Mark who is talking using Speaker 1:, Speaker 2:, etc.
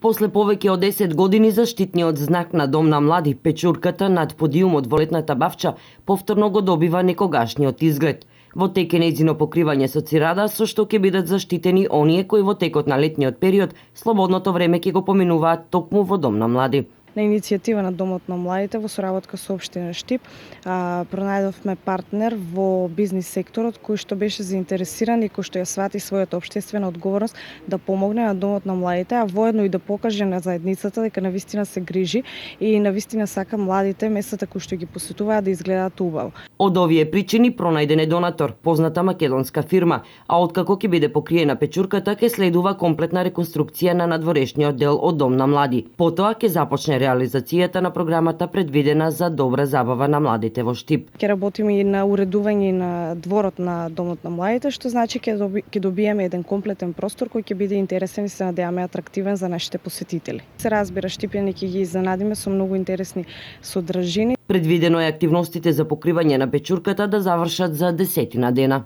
Speaker 1: После повеќе од 10 години заштитниот знак на Дом на млади, печурката над подиумот во летната бавча, повторно го добива некогашниот изглед. Во тек е нејзино покривање со цирада, со што ќе бидат заштитени оние кои во текот на летниот период слободното време ќе го поминуваат токму во Дом на млади.
Speaker 2: На иницијатива на Домот на младите во соработка со општина Штип пронајдовме партнер во бизнис секторот кој што беше заинтересиран и кој што ја свати својата општествена одговорност да помогне на Домот на младите, а воедно и да покаже на заедницата дека навистина се грижи и навистина сака младите местата кои што ги посетуваат да изгледаат убаво.
Speaker 1: Од овие причини пронајден е донатор, позната македонска фирма, а откако ќе биде покриена печурката ќе следува комплетна реконструкција на надворешниот дел од Дом на млади. Потоа ќе започне реализацијата на програмата предвидена за добра забава на младите во Штип.
Speaker 2: Ќе работиме и на уредување на дворот на Домот на младите, што значи ќе добиеме еден комплетен простор кој ќе биде интересен и се надеваме атрактивен за нашите посетители. Се разбира, штипјани ќе ги изненадиме со многу интересни содржини.
Speaker 1: Предвидено е активностите за покривање на печурката да завршат за 10 дена.